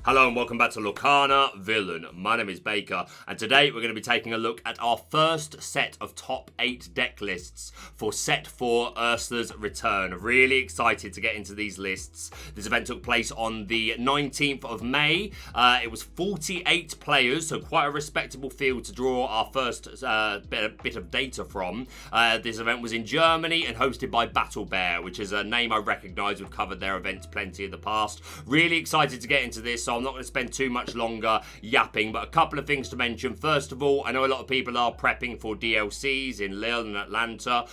Hello and welcome back to Lorcana Villain. My name is Baker and today we're going to be taking a look at our first set of top 8 deck lists for set 4 Ursula's Return. Really excited to get into these lists. This event took place on the 19th of May. It was 48 players, so quite a respectable field to draw our first bit of data from. This event was in Germany and hosted by Battle Bear, which is a name I recognise. We've covered their events plenty in the past. Really excited to get into this, so I'm not going to spend too much longer yapping, but a couple of things to mention. First of all, I know a lot of people are prepping for DLCs in Lille and Atlanta.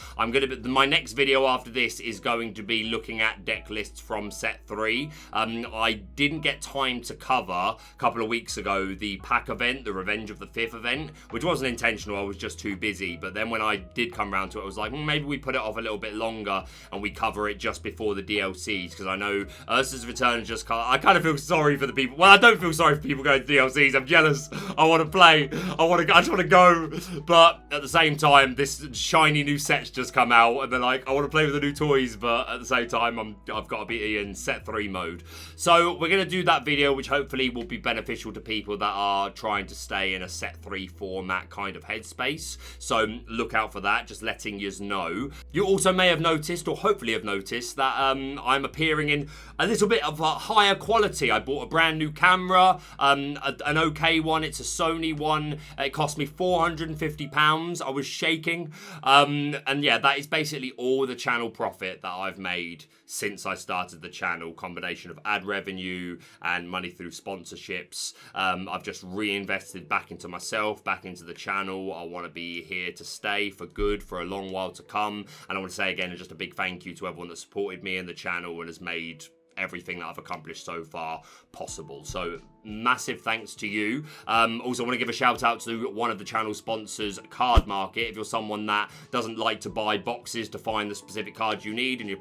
My next video after this is going to be looking at deck lists from set 3. I didn't get time to cover a couple of weeks ago the pack event, the Revenge of the Fifth event, which wasn't intentional. I was just too busy. But then when I did come around to it, I was like, maybe we put it off a little bit longer and we cover it just before the DLCs, because I know Ursula's Return is just I kind of feel sorry for the people. Well, I don't feel sorry for people going to DLCs. I'm jealous. I want to play. I just want to go. But at the same time, this shiny new set's just come out, and they're like, I want to play with the new toys, but at the same time, I've got to be in set 3 mode. So we're going to do that video, which hopefully will be beneficial to people that are trying to stay in a set 3 format kind of headspace. So look out for that, just letting yous know. You also may have noticed, or hopefully have noticed, that I'm appearing in a little bit of a higher quality. I bought a brand new camera, an okay one. It's a Sony one. It cost me £450. I was shaking. And yeah, that is basically all the channel profit that I've made since I started the channel. Combination of ad revenue and money through sponsorships. I've just reinvested back into myself, back into the channel. I want to be here to stay for good for a long while to come. And I want to say again, just a big thank you to everyone that supported me in the channel and has made everything that I've accomplished so far possible. So massive thanks to you. Also want to give a shout out to one of the channel sponsors, Cardmarket. If you're someone that doesn't like to buy boxes to find the specific cards you need and you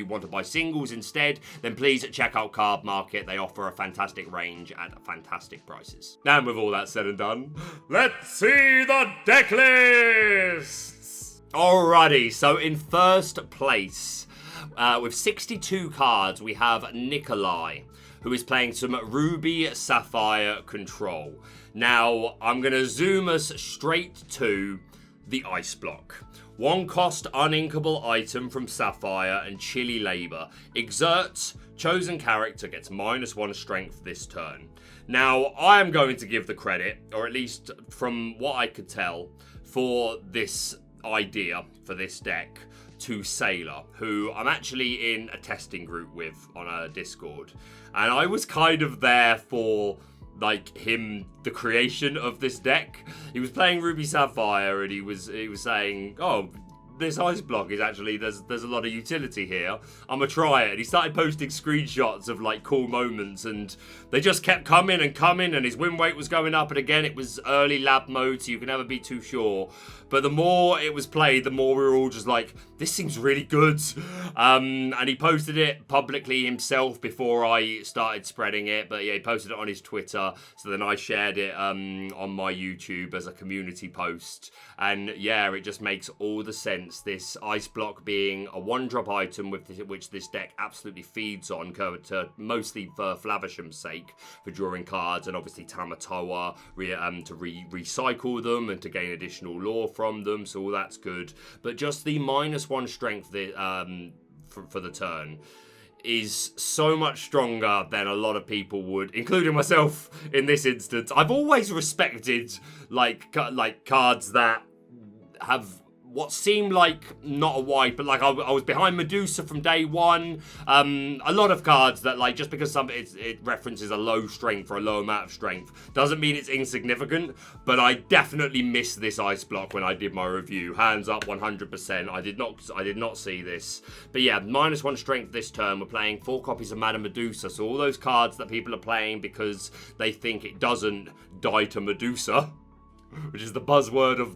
want to buy singles instead, then please check out Cardmarket. They offer a fantastic range at fantastic prices. And with all that said and done, let's see the deck lists! Alrighty, so in first place, with 62 cards, we have Nikolai, who is playing some Ruby Sapphire Control. Now, I'm going to zoom us straight to the Ice Block. 1 cost uninkable item from Sapphire and Chili Labor. Exerts, chosen character gets -1 strength this turn. Now, I am going to give the credit, or at least from what I could tell, for this idea, for this deck, to Sailor, who I'm actually in a testing group with on a Discord, and I was kind of there for like the creation of this deck. He was playing Ruby Sapphire and he was saying, oh, this ice block is actually, there's a lot of utility here. I'm gonna try it. And he started posting screenshots of like cool moments, and they just kept coming, and his win rate was going up. And again, it was early lab mode, so you can never be too sure. But the more it was played, the more we were all just like, this seems really good. And he posted it publicly himself before I started spreading it. But yeah, he posted it on his Twitter. So then I shared it on my YouTube as a community post. And yeah, it just makes all the sense. This ice block being a 1-drop item which this deck absolutely feeds on, mostly for Flavisham's sake, for drawing cards, and obviously Tamatoa to recycle them and to gain additional lore from them, so all that's good. But just the -1 strength for the turn is so much stronger than a lot of people would, including myself in this instance. I've always respected like cards that have what seemed like not a wide, but like I was behind Medusa from day one. A lot of cards that like, just because it references a low strength or a low amount of strength doesn't mean it's insignificant, but I definitely missed this ice block when I did my review. Hands up 100%. I did not see this. But yeah, -1 strength this turn. We're playing 4 copies of Madame Medusa, so all those cards that people are playing because they think it doesn't die to Medusa, which is the buzzword of,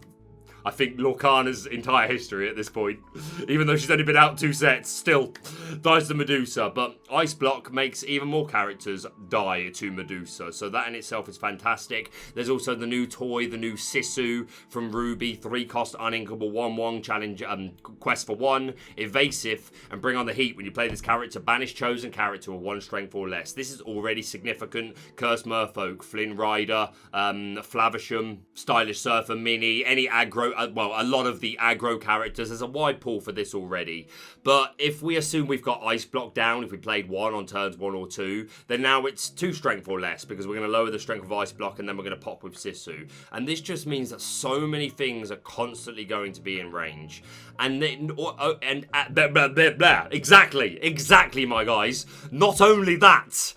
I think, Lorcana's entire history at this point. Even though she's only been out 2 sets, still dies to Medusa. But Ice Block makes even more characters die to Medusa. So that in itself is fantastic. There's also the new toy, the new Sisu from Ruby. 3-cost uninkable 1/1 challenge, quest for 1, evasive, and bring on the heat. When you play this character, banish chosen character with 1 strength or less. This is already significant. Cursed Merfolk, Flynn Rider, Flavisham, Stylish Surfer, Mini, any aggro, well, a lot of the aggro characters. There's a wide pool for this already. But if we assume we've got Ice Block down, if we played 1 on turns 1 or 2, then now it's 2 strength or less, because we're going to lower the strength of Ice Block and then we're going to pop with Sisu. And this just means that so many things are constantly going to be in range. And then, exactly, my guys. Not only that,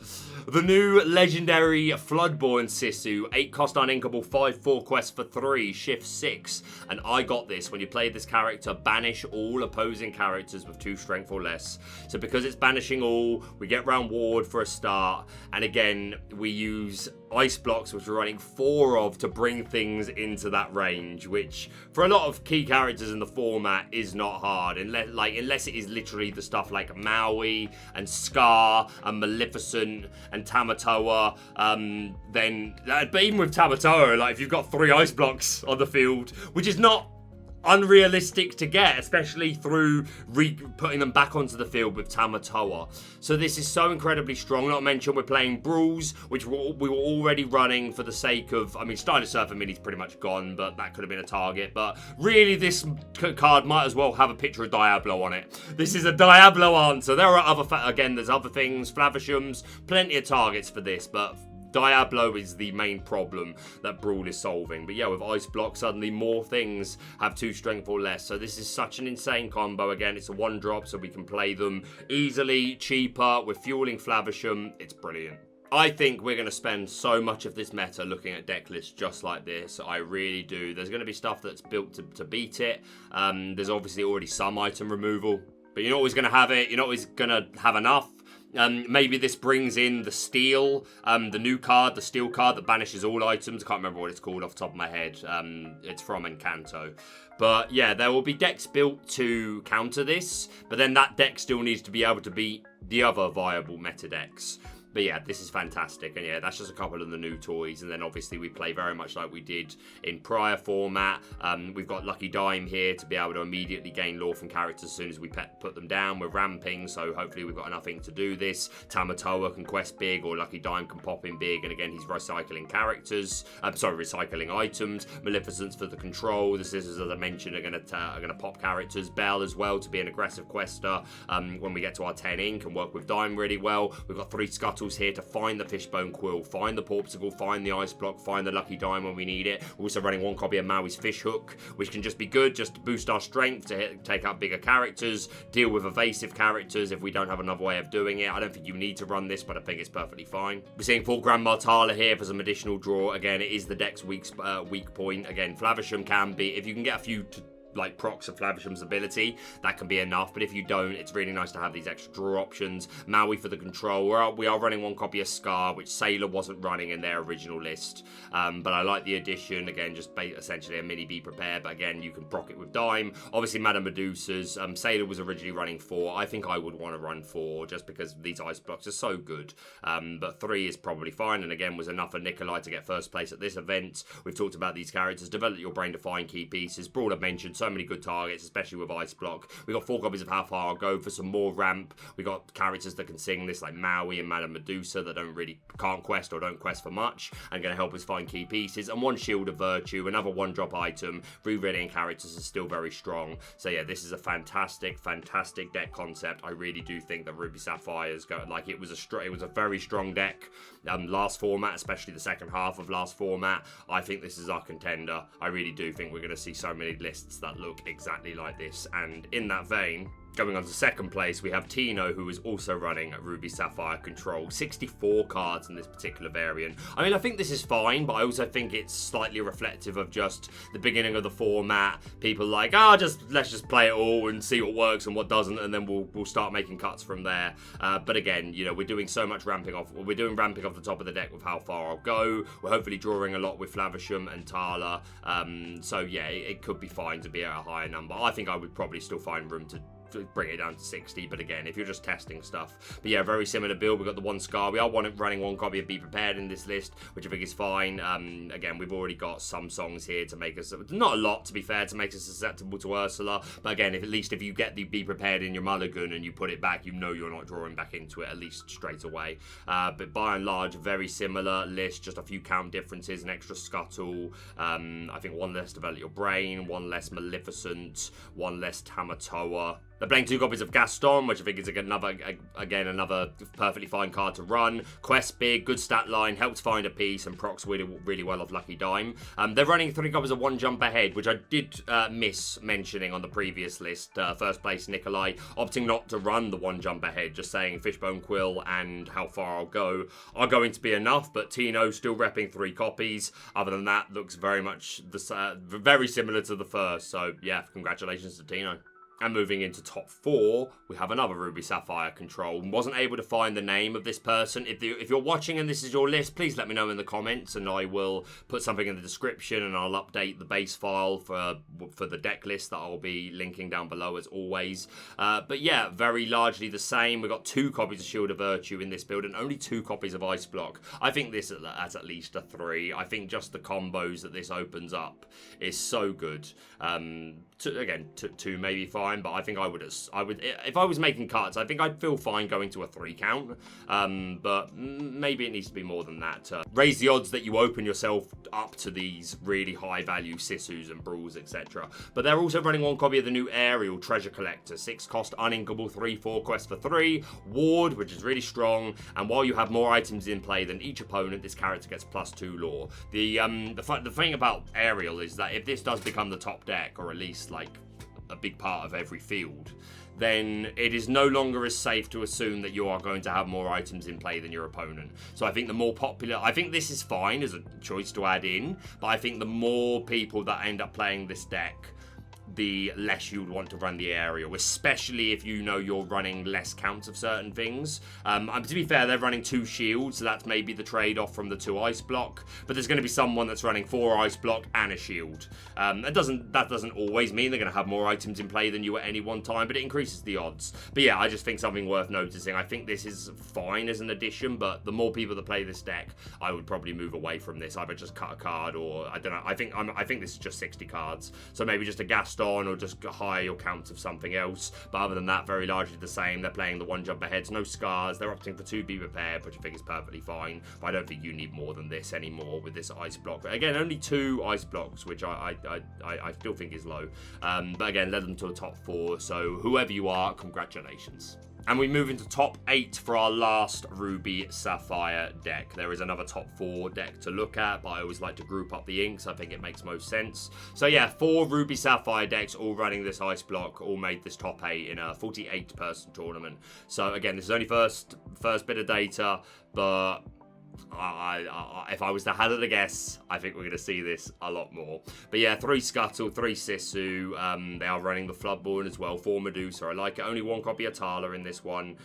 the new legendary Floodborn Sisu, 8-cost uninkable 5/4 quest for 3, shift 6. And I got this. When you play this character, banish all opposing characters with 2 strength or less. So because it's banishing all, we get round ward for a start. And again, we use Ice Blocks, which we're running 4 of, to bring things into that range, which for a lot of key characters in the format is not hard, unless it is literally the stuff like Maui and Scar and Maleficent and Tamatoa. But even with Tamatoa, like, if you've got 3 Ice Blocks on the field, which is not unrealistic to get, especially through putting them back onto the field with Tamatoa. So this is so incredibly strong. Not to mention we're playing Brawls, which we were already running for the sake of, I mean, Stylish Surfer Mini's pretty much gone, but that could have been a target. But really, this card might as well have a picture of Diablo on it. This is a Diablo answer. There are there's other things, Flavishams, plenty of targets for this, but Diablo is the main problem that Brawl is solving. But yeah, with Ice Block, suddenly more things have 2 strength or less. So this is such an insane combo. Again, it's a 1-drop, so we can play them easily, cheaper. We're fueling Flavisham. It's brilliant. I think we're going to spend so much of this meta looking at deck lists just like this. I really do. There's going to be stuff that's built to beat it. There's obviously already some item removal, but you're not always going to have it. You're not always going to have enough. Maybe this brings in the steel, the new card, the steel card that banishes all items. I can't remember what it's called off the top of my head. It's from Encanto. But yeah, there will be decks built to counter this, but then that deck still needs to be able to beat the other viable meta decks. But yeah, this is fantastic. And yeah, that's just a couple of the new toys. And then obviously we play very much like we did in prior format. We've got Lucky Dime here to be able to immediately gain lore from characters as soon as we put them down. We're ramping, so hopefully we've got enough ink to do this. Tamatoa can quest big, or Lucky Dime can pop in big. And again, he's recycling characters. Recycling items. Maleficence for the control. The Scissors, as I mentioned, are gonna pop characters. Belle as well to be an aggressive quester when we get to our 10 ink and work with Dime really well. We've got 3 Scuttles here to find the Fishbone Quill, find the Porpsicle, find the Ice Block, find the Lucky Dime when we need it. We're also running 1 copy of Maui's Fish Hook, which can just be good, just to boost our strength, to take out bigger characters, deal with evasive characters if we don't have another way of doing it. I don't think you need to run this, but I think it's perfectly fine. We're seeing 4 Grand Martala here for some additional draw. Again, it is the deck's weak point. Again, Flavisham can be, if you can get a few like procs of Flavisham's ability, that can be enough. But if you don't, it's really nice to have these extra draw options. Maui for the control. We are running 1 copy of Scar, which Sailor wasn't running in their original list. But I like the addition. Again, just essentially a mini Be Prepared. But again, you can proc it with Dime. Obviously, Madame Medusa's. Sailor was originally running 4. I think I would want to run 4 just because these Ice Blocks are so good. But 3 is probably fine. And again, was enough for Nikolai to get first place at this event. We've talked about these characters. Develop your brain to find key pieces. Brawler mentioned so many good targets, especially with Ice Block. We got 4 copies of How Far I'll Go for some more ramp. We got characters that can sing this, like Maui and Madame Medusa, that can't quest or don't quest for much, and going to help us find key pieces. And 1 Shield of Virtue, another 1-drop item. Rereading characters is still very strong. So yeah, this is a fantastic deck concept. I really do think that Ruby Sapphire's it was a very strong deck last format, especially the second half of last format. I think this is our contender. I really do think we're going to see so many lists that look exactly like this. And in that vein, Going on to second place, we have Tino, who is also running Ruby Sapphire Control. 64 cards in this particular variant. I mean, I think this is fine, but I also think it's slightly reflective of just the beginning of the format. People like, let's just play it all and see what works and what doesn't, and then we'll start making cuts from there. But again, you know, we're doing so much ramping off. We're doing ramping off the top of the deck with how far I'll go. We're hopefully drawing a lot with Flavisham and Tala. So yeah, it could be fine to be at a higher number. I think I would probably still find room to bring it down to 60, but again, if you're just testing stuff. But yeah, very similar build. We've got the one scar. We are running one copy of Be Prepared in this list, which I think is fine. Again, we've already got some songs here to make us, not a lot to be fair, to make us susceptible to Ursula, but again, at least if you get the Be Prepared in your mulligan and you put it back, you know you're not drawing back into it, at least straight away. But by and large, very similar list, just a few count differences, an extra scuttle, I think one less Develop Your Brain, one less Maleficent, one less Tamatoa. They're playing 2 copies of Gaston, which I think is another perfectly fine card to run. Quest big, good stat line, helps find a piece, and procs really well off Lucky Dime. They're running 3 copies of One Jump Ahead, which I did miss mentioning on the previous list. First place, Nikolai, opting not to run the One Jump Ahead, just saying Fishbone Quill and How Far I'll Go are going to be enough, but Tino still repping 3 copies. Other than that, looks very much very similar to the first, so yeah, congratulations to Tino. And moving into top 4, we have another Ruby Sapphire Control. Wasn't able to find the name of this person. If you're watching and this is your list, please let me know in the comments, and I will put something in the description, and I'll update the base file for the deck list that I'll be linking down below as always. But yeah, very largely the same. We've got 2 copies of Shield of Virtue in this build and only 2 copies of Ice Block. I think this has at least a 3. I think just the combos that this opens up is so good. Again, 2 maybe fine. But I think I would, if I was making cuts, I think I'd feel fine going to a 3 count. But maybe it needs to be more than that to raise the odds that you open yourself up to these really high value Sisus and Brawls, etc. But they're also running 1 copy of the new Aerial Treasure Collector, 6 cost, uninkable, 3/4 quest for 3, Ward, which is really strong, and while you have more items in play than each opponent, this character gets +2 lore. The thing about Aerial is that if this does become the top deck, or at least like a big part of every field, then it is no longer as safe to assume that you are going to have more items in play than your opponent. So I think the more popular, I think this is fine as a choice to add in, but I think the more people that end up playing this deck, the less you'd want to run the Aerial, especially if you know you're running less counts of certain things. To be fair, they're running 2 shields, so that's maybe the trade-off from the 2 Ice Block, but there's going to be someone that's running 4 Ice Block and a shield. That doesn't always mean they're going to have more items in play than you at any one time, but it increases the odds. But yeah, I just think something worth noticing. I think this is fine as an addition, but the more people that play this deck, I would probably move away from this. Either just cut a card, or I don't know. I think this is just 60 cards, so maybe just a Gaston, or just higher your counts of something else. But other than that, very largely the same. They're playing the 1 jump aheads, no scars. They're opting for 2 Be Prepared, which I think is perfectly fine. But I don't think you need more than this anymore with this Ice Block. But again, only 2 Ice Blocks, which I still think is low. But again, led them to a top 4. So whoever you are, congratulations. And we move into top 8 for our last Ruby Sapphire deck. There is another top 4 deck to look at, but I always like to group up the inks. I think it makes most sense. So yeah, 4 Ruby Sapphire decks all running this Ice Block, all made this top 8 in a 48-person tournament. So again, this is only first bit of data, but if I was to hazard a guess, I think we're going to see this a lot more. But yeah, 3 Scuttle, 3 Sisu. They are running the Floodborn as well, 4 Medusa. I like it. Only 1 copy of Tala in this one.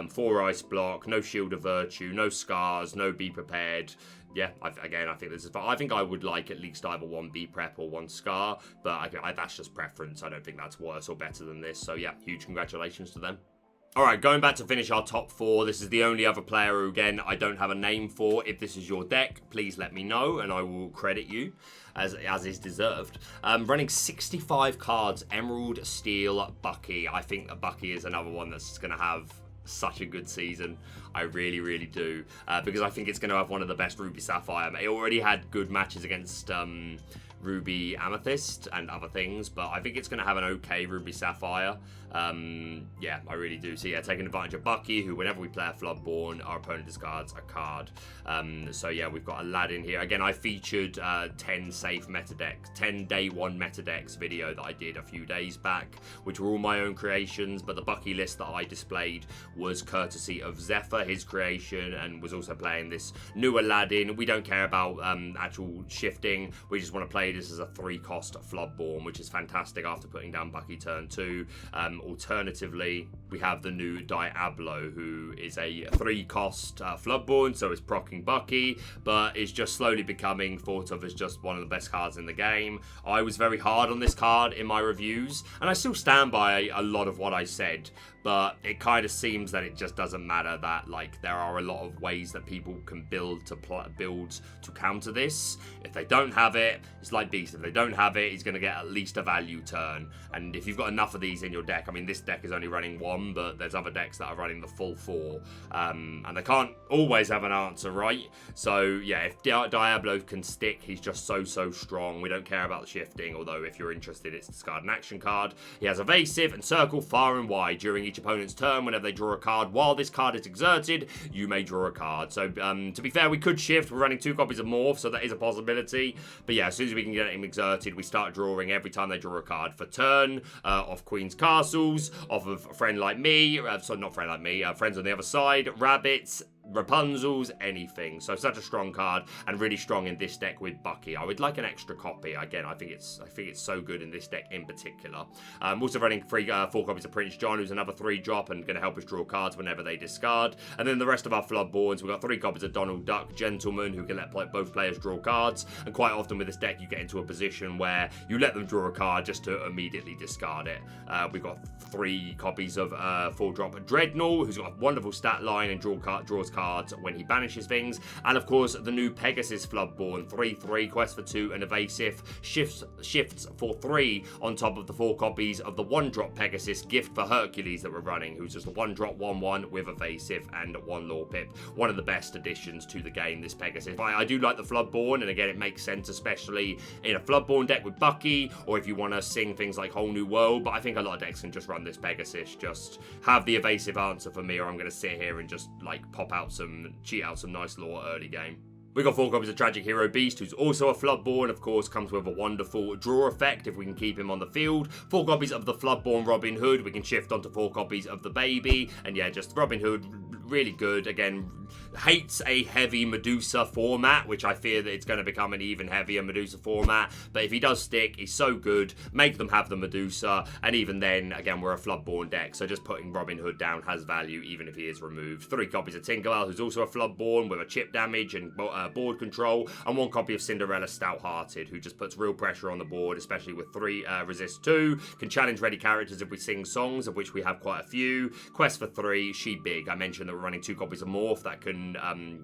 4 Ice Block, no Shield of Virtue, no Scars, no Be Prepared. Yeah, I think this is fine. I think I would like at least either 1 Be Prep or 1 Scar, but that's just preference. I don't think that's worse or better than this. So yeah, huge congratulations to them. Alright, going back to finish our top 4, this is the only other player who, again, I don't have a name for. If this is your deck, please let me know, and I will credit you, as is deserved. Running 65 cards, Emerald, Steel, Bucky. I think that Bucky is another one that's going to have such a good season. I really, really do. Because I think it's going to have one of the best Ruby Sapphire. It already had good matches against Ruby Amethyst and other things, but I think it's going to have an okay Ruby Sapphire. Yeah, I really do. So yeah, taking advantage of Bucky, who whenever we play a Floodborn, our opponent discards a card. So yeah, we've got Aladdin here. Again, I featured 10 safe meta decks, 10 day one meta decks video that I did a few days back, which were all my own creations, but the Bucky list that I displayed was courtesy of Zephyr, his creation, and was also playing this new Aladdin. We don't care about actual shifting. We just want to play this as a 3-cost Floodborn, which is fantastic after putting down Bucky turn 2. Alternatively, we have the new Diablo, who is a 3-cost Floodborn, so it's proccing Bucky, but is just slowly becoming thought of as just one of the best cards in the game. I was very hard on this card in my reviews, and I still stand by a lot of what I said, but it kind of seems that it just doesn't matter, that like there are a lot of ways that people can build to counter this. If they don't have it, it's like Beast. If they don't have it, he's going to get at least a value turn. And if you've got enough of these in your deck, I mean, this deck is only running 1, but there's other decks that are running the full 4. And they can't always have an answer, right? So yeah, if Diablo can stick, he's just so strong. We don't care about the shifting, although if you're interested, it's discard an action card. He has evasive and circle far and wide during each opponent's turn. Whenever they draw a card while this card is exerted, you may draw a card. So to be fair, we could shift. We're running 2 copies of Morph, so that is a possibility. But yeah, as soon as we can get him exerted, we start drawing every time they draw a card for turn, off Queen's Castles, off of a friend like me, so not friend like me, friends on the other side, rabbits, Rapunzel's, anything. So such a strong card, and really strong in this deck with Bucky. I would like an extra copy. Again, I think it's so good in this deck in particular. Also running 4 copies of Prince John, who's another 3-drop and going to help us draw cards whenever they discard. And then the rest of our Floodborns, we've got 3 copies of Donald Duck, Gentleman, who can let both players draw cards. And quite often with this deck, you get into a position where you let them draw a card just to immediately discard it. We've got 3 copies of 4-drop Dreadnought, who's got a wonderful stat line and draws cards when he banishes things. And of course, the new Pegasus Floodborn, 3/3, quest for 2 and evasive, shifts for 3 on top of the 4 copies of the 1-drop Pegasus Gift for Hercules that we're running, who's just a 1-drop 1/1 with evasive and 1 lore pip. One of the best additions to the game, this Pegasus. I do like the Floodborn, and again, it makes sense, especially in a Floodborn deck with Bucky, or if you want to sing things like Whole New World, but I think a lot of decks can just run this Pegasus, just have the evasive answer for me, or I'm going to sit here and just like cheat out some nice lore early game. We got 4 copies of Tragic Hero Beast, who's also a Floodborn, of course, comes with a wonderful draw effect if we can keep him on the field. 4 copies of the Floodborn Robin Hood, we can shift onto 4 copies of the Baby, and yeah, just Robin Hood, really good. Again, hates a heavy Medusa format, which I fear that it's going to become an even heavier Medusa format, but if he does stick, he's so good. Make them have the Medusa, and even then, again, we're a Floodborn deck, so just putting Robin Hood down has value even if he is removed. 3 copies of Tinkerbell, who's also a Floodborn with a chip damage and board control, and 1 copy of Cinderella Stout-Hearted, who just puts real pressure on the board, especially with 3 resist 2, can challenge ready characters if we sing songs, of which we have quite a few. Quest for 3, She Big. I mentioned that we're running 2 copies of Morph that can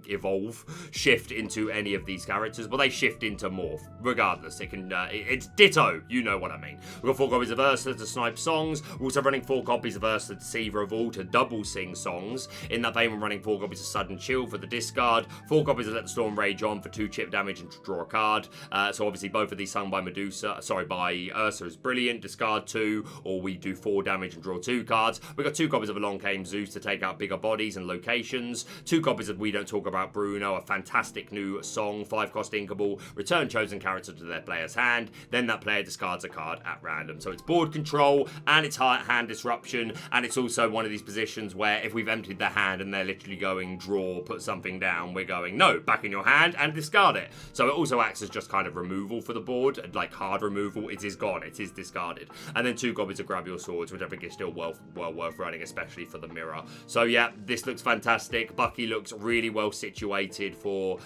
evolve, shift into any of these characters. Well, they shift into Morph. Regardless, it can. It's Ditto. You know what I mean. We've got 4 copies of Ursula to snipe songs. We're also running 4 copies of Ursula Deceiver of all to double sing songs. In that vein, we're running 4 copies of Sudden Chill for the discard. 4 copies of Let the Storm Rage On for 2 chip damage and to draw a card. So obviously both of these sung by by Ursula is brilliant. Discard 2, or we do 4 damage and draw 2 cards. We've got 2 copies of Along Came Zeus to take out bigger bodies and locations. 2 copies of We Don't Talk About Bruno, a fantastic new song, 5-cost inkable. Return chosen character to their player's hand. Then that player discards a card at random. So it's board control, and it's hand disruption, and it's also one of these positions where if we've emptied their hand and they're literally going draw, put something down, we're going, no, back in your hand and discard it. So it also acts as just kind of removal for the board, like hard removal. It is gone, it is discarded. And then 2 copies of Grab Your Swords, which I think is still well worth running, especially for the mirror. So yeah, this looks fantastic. Bucky looks really well situated for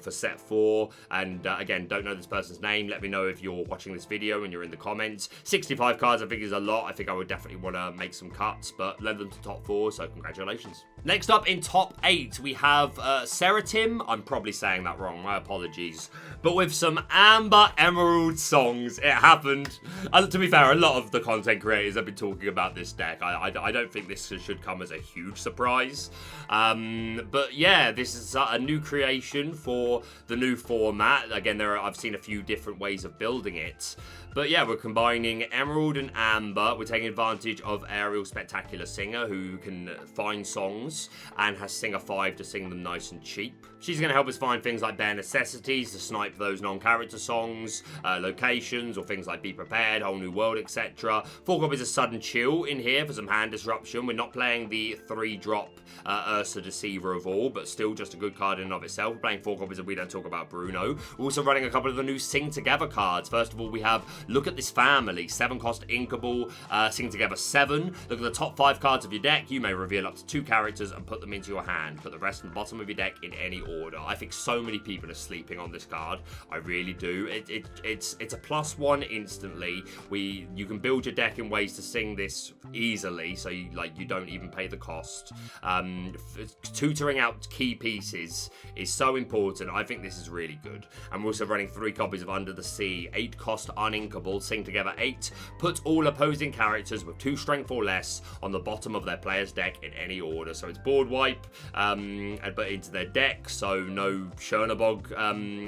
set 4, and again, don't know this person's name. Let me know if you're watching this video and you're in the comments. 65 cards I think is a lot. I think I would definitely want to make some cuts, but led them to top 4, so congratulations. Next up in top 8, we have Seratim. I'm probably saying that wrong, my apologies. But with some Amber Emerald songs, it happened. To be fair, a lot of the content creators have been talking about this deck. I don't think this should come as a huge surprise. But yeah, this is a new creation for the new format. Again, I've seen a few different ways of building it. But yeah, we're combining Emerald and Amber. We're taking advantage of Ariel Spectacular Singer, who can find songs and has Singer 5 to sing them nice and cheap. She's going to help us find things like bare necessities to snipe those non-character songs, locations, or things like Be Prepared, Whole New World, etc. 4 copies of Sudden Chill in here for some hand disruption. We're not playing the 3-drop Ursula Deceiver of all, but still just a good card in and of itself. We're playing 4 copies of We Don't Talk About Bruno. We're also running a couple of the new Sing Together cards. First of all, we have Look at This Family, 7-cost Inkable, Sing Together 7. Look at the top 5 cards of your deck. You may reveal up to 2 characters and put them into your hand. Put the rest in the bottom of your deck in any order. I think so many people are sleeping on this card. I really do. It's a +1 instantly. You can build your deck in ways to sing this easily, so you don't even pay the cost. Tutoring out key pieces is so important. I think this is really good. And we're also running 3 copies of Under the Sea, 8-cost Uninkable, Sing Together 8. Put all opposing characters with 2 strength or less on the bottom of their player's deck in any order. So it's board wipe, but into their deck, so no Chernobog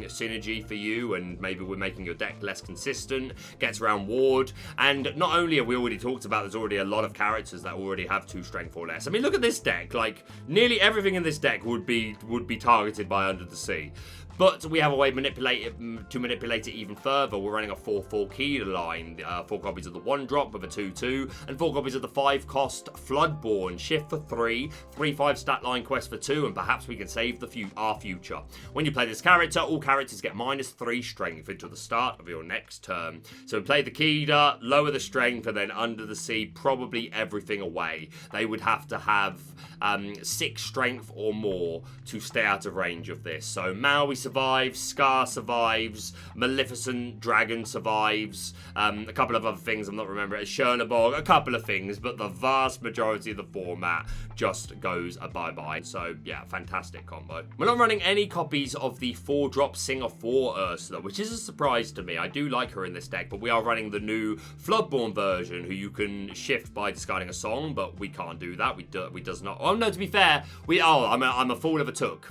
synergy for you, and maybe we're making your deck less consistent. Gets around ward, and not only have we already talked about, there's already a lot of characters that already have 2 strength or less. I mean, look at this deck. Like, nearly everything in this deck would be targeted by Under the Sea. But we have a way to manipulate it even further. We're running a 4/4 key line, 4 copies of the 1-drop with a 2/2, and 4 copies of the 5-cost Floodborn, Shift for 3, 3/5 stat line quest for 2, and perhaps we can save our future. When you play this character, all characters get -3 strength until the start of your next turn. So play the Keeda, lower the strength, and then Under the Sea, probably everything away. They would have to have 6 strength or more to stay out of range of this. So Maui survives, Scar survives, Maleficent Dragon survives, a couple of other things I'm not remembering, Chernobog, a couple of things, but the vast majority of the format just goes a bye-bye. So yeah, fantastic combo. We're not running any copies of the 4-drop Singer 4 Ursula, which is a surprise to me. I do like her in this deck, but we are running the new Floodborn version, who you can shift by discarding a song, but we can't do that. We does not. Oh no, to be fair, I'm a fool of a took.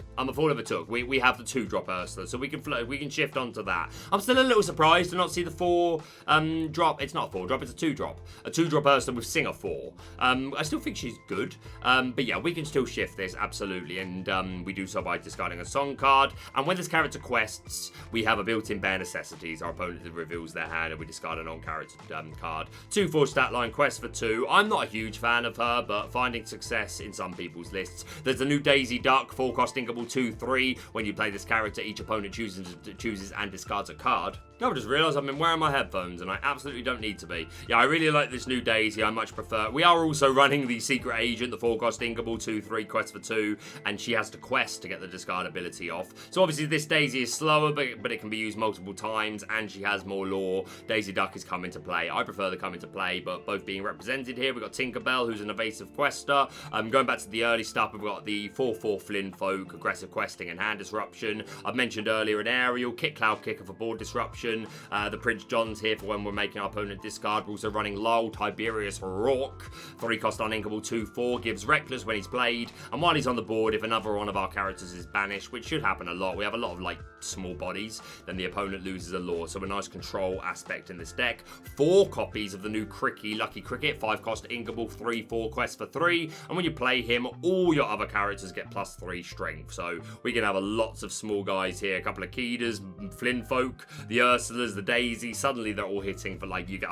We have the 2-drop Ursula, so we can shift onto that. I'm still a little surprised to not see the 4-drop. It's not a 4-drop, it's a 2-drop. A 2-drop Ursula with Singer 4. I still think she's good, but yeah, we can still shift this, absolutely, and we do so by discarding a song card. And when this character quests, we have a built-in bare necessities. Our opponent reveals their hand, and we discard a non-character card. 2/4 stat line quest for 2. I'm not a huge fan of her, but finding success in some people's lists. There's a new Daisy Duck, 4-cost Inkable 2/3. When you play this character, each opponent chooses and discards a card. I just realised I've been wearing my headphones, and I absolutely don't need to be. Yeah, I really like this new Daisy. I much prefer. We are also running the Secret Agent, the 4-cost Inkable 2/3 quest for 2, and she has to quest to get the discard ability off. So obviously this Daisy is slower, but it can be used multiple times, and she has more lore. Daisy Duck is coming to play. I prefer the coming to play, but both being represented here. We've got Tinkerbell, who's an evasive quester. Going back to the early stuff, we've got the 4/4 Flynn Folk, aggressive questing and hand disruption. I've mentioned earlier an Ariel, Kick Cloud Kicker for board disruption. The Prince John's here for when we're making our opponent discard. We're also running Lol, Tiberius Rourke, 3-cost Uninkable 2/4, gives Reckless when he's played, and while he's on the board, if another one of our characters is banished, which should happen a lot, we have a lot of small bodies, then the opponent loses a lore, so a nice control aspect in this deck. 4 copies of the new Lucky Cricket, 5-cost Inkable 3/4 quest for 3, and when you play him, all your other characters get +3 strength, so we can have lots of small guys here, a couple of Keeders, Flynn Folk, the Ursulas, the Daisy. Suddenly they're all hitting for you get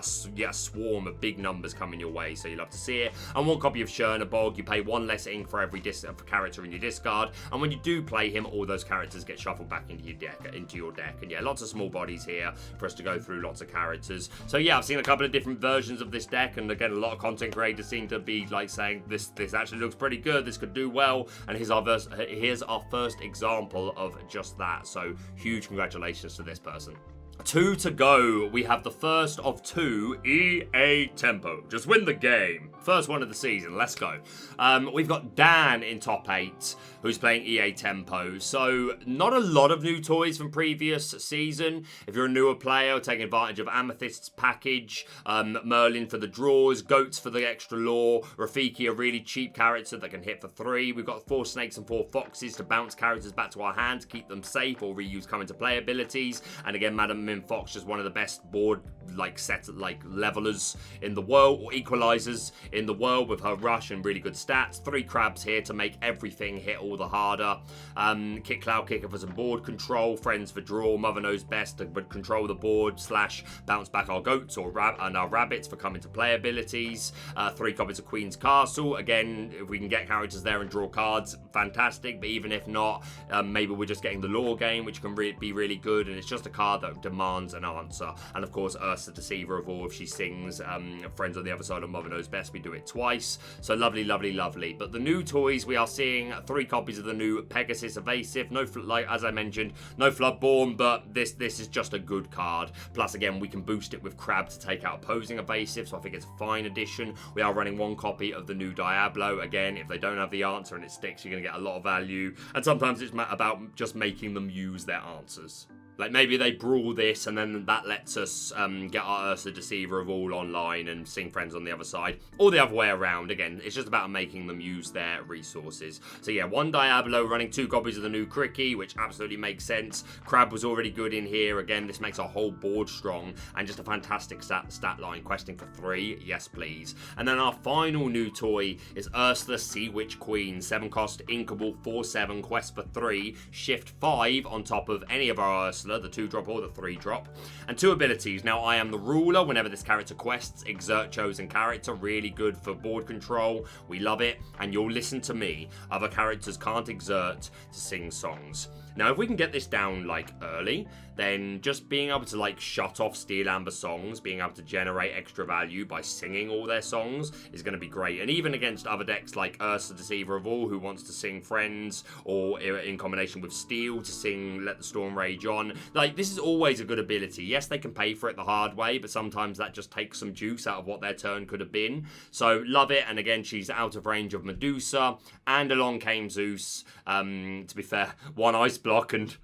a swarm of big numbers coming your way, so you'll have to see it. And 1 copy of Chernobog, you pay 1 less ink for every character in your discard, and when you do play him, all those characters get shuffled back into your deck. And yeah, lots of small bodies here for us to go through, lots of characters. So yeah, I've seen a couple of different versions of this deck, and again, a lot of content creators seem to be saying this actually looks pretty good, this could do well, and here's our first example of just that. So huge congratulations to this person. 2 to go. We have the first of 2 EA Tempo. Just win the game. First one of the season. Let's go. We've got Dan in top 8, who's playing EA Tempo. So not a lot of new toys from previous season. If you're a newer player, taking advantage of Amethyst's package, Merlin for the draws, Goats for the extra lore, Rafiki, a really cheap character that can hit for 3. We've got 4 snakes and 4 foxes to bounce characters back to our hand to keep them safe or reuse come into play abilities. And again, Madam Min Fox, just one of the best board levelers in the world, or equalizers in the world, with her rush and really good stats. 3 crabs here to make everything hit all the harder. Kick Cloud Kicker for some board control, Friends for draw, Mother Knows Best to control the board / bounce back our goats and our rabbits for coming to play abilities. 3 copies of Queen's Castle. Again, if we can get characters there and draw cards, fantastic. But even if not, maybe we're just getting the lore game, which can be really good. And it's just a card that demands an answer. And of course, Ursula Deceiver of all, if she sings Friends on the Other Side of Mother Knows Best, we do it twice. So lovely, lovely, lovely. But the new toys, we are seeing 3 copies of the new Pegasus Evasive. No, as I mentioned, no Floodborn, but this is just a good card. Plus, again, we can boost it with Crab to take out opposing Evasive, so I think it's a fine addition. We are running 1 copy of the new Diablo. Again, if they don't have the answer and it sticks, you're going to get a lot of value. And sometimes it's about just making them use their answers. Like, maybe they brawl this, and then that lets us get our Ursula Deceiver of all online and sing Friends on the Other Side. Or the other way around. Again, it's just about making them use their resources. So yeah, 1 Diablo, running 2 copies of the new Cricky, which absolutely makes sense. Crab was already good in here. Again, this makes our whole board strong. And just a fantastic stat line. Questing for 3. Yes, please. And then our final new toy is Ursula Sea Witch Queen. 7 cost, Inkable, 4/7, quest for 3. Shift 5 on top of any of our Ursula, the 2-drop or the 3-drop, and 2 abilities. Now, I am the ruler. Whenever this character quests, exert chosen character. Really good for board control. We love it. And you'll listen to me. Other characters can't exert to sing songs. Now, if we can get this down early, then just being able to shut off Steel Amber songs, being able to generate extra value by singing all their songs is going to be great. And even against other decks like Ursula Deceiver of all, who wants to sing Friends, or in combination with Steel to sing Let the Storm Rage On, this is always a good ability. Yes, they can pay for it the hard way, but sometimes that just takes some juice out of what their turn could have been. So love it. And again, she's out of range of Medusa, and along came Zeus. To be fair, 1 ice block and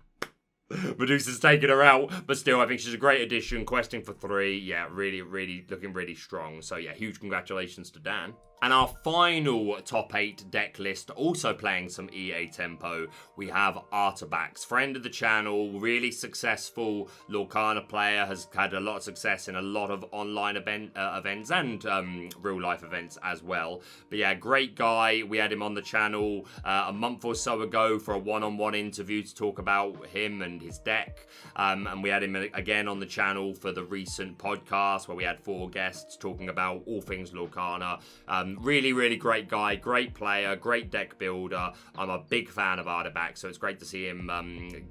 Medusa's taken her out, but still, I think she's a great addition. Questing for 3, yeah, really, really looking really strong. So yeah, huge congratulations to Dan. And our final top 8 deck list, also playing some EA Tempo, we have Artabax, friend of the channel, really successful Lorcana player, has had a lot of success in a lot of online events and real life events as well. But yeah, great guy. We had him on the channel a month or so ago for a one-on-one interview to talk about him and his deck. And we had him again on the channel for the recent podcast where we had 4 guests talking about all things Lorcana. Really, really great guy, great player, great deck builder. I'm a big fan of Artabax, so it's great to see him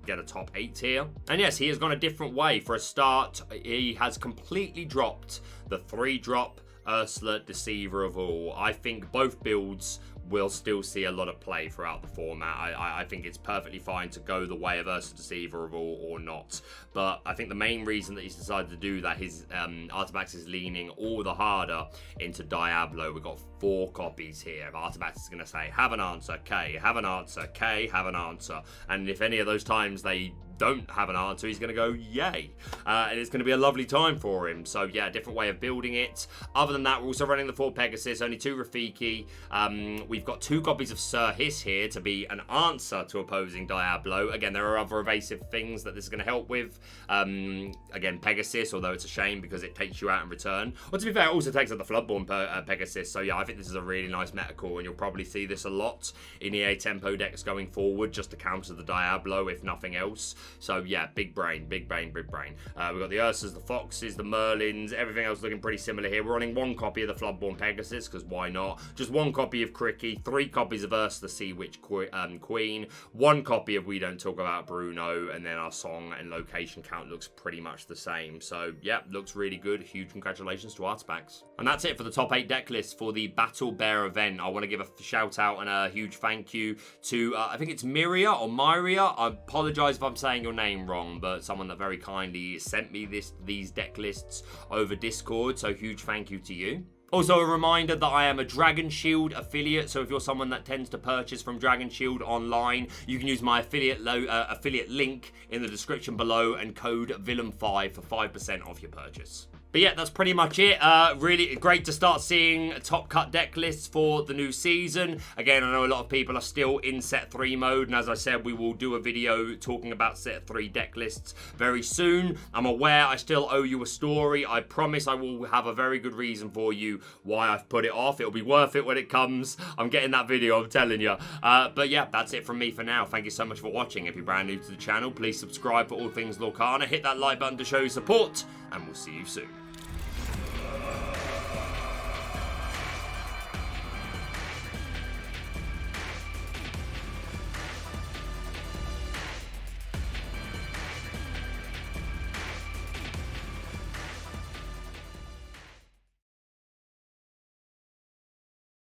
get a top 8 here. And yes, he has gone a different way. For a start, he has completely dropped the 3-drop Ursula Deceiver of all. I think both builds will still see a lot of play throughout the format. I think it's perfectly fine to go the way of Ursula Deceiver of all or not. But I think the main reason that he's decided to do that is Artabax is leaning all the harder into Diablo. We've got 4 copies here. Artabax is going to say, have an answer, K, have an answer, K, have an answer. And if any of those times they don't have an answer, he's going to go yay, and it's going to be a lovely time for him. So yeah, different way of building it. Other than that, we're also running the 4 Pegasus, only 2 Rafiki. We've got 2 copies of Sir Hiss here to be an answer to opposing Diablo. Again, there are other evasive things that this is going to help with. Again, Pegasus, although it's a shame because it takes you out in return. Or to be fair, it also takes out the Floodborn Pegasus. So yeah, I think this is a really nice meta call, and you'll probably see this a lot in EA Tempo decks going forward, just to counter the Diablo, if nothing else. So yeah, big brain, big brain, big brain. We've got the Ursulas, the Foxes, the Merlins, everything else looking pretty similar here. We're running 1 copy of the Floodborn Pegasus, because why not? Just 1 copy of Cricky, 3 copies of Ursula Sea Witch Queen, 1 copy of We Don't Talk About Bruno, and then our song and location count looks pretty much the same. So yeah, looks really good. Huge congratulations to Artabax. And that's it for the top 8 deck list for the Battle Bear event. I want to give a shout out and a huge thank you to, I think it's Myria or Myria. I apologize if I'm saying saying your name wrong, but someone that very kindly sent me these deck lists over Discord, so huge thank you to you. Also, a reminder that I am a Dragon Shield affiliate, so if you're someone that tends to purchase from Dragon Shield online, you can use my affiliate link in the description below and code Villain5 for 5% off your purchase. But yeah, that's pretty much it. Really great to start seeing top cut deck lists for the new season. Again, I know a lot of people are still in set 3 mode, and as I said, we will do a video talking about set 3 deck lists very soon. I'm aware I still owe you a story. I promise I will have a very good reason for you why I've put it off. It'll be worth it when it comes. I'm getting that video, I'm telling you. But yeah, that's it from me for now. Thank you so much for watching. If you're brand new to the channel, please subscribe for all things Lorcana. Hit that like button to show your support, and we'll see you soon.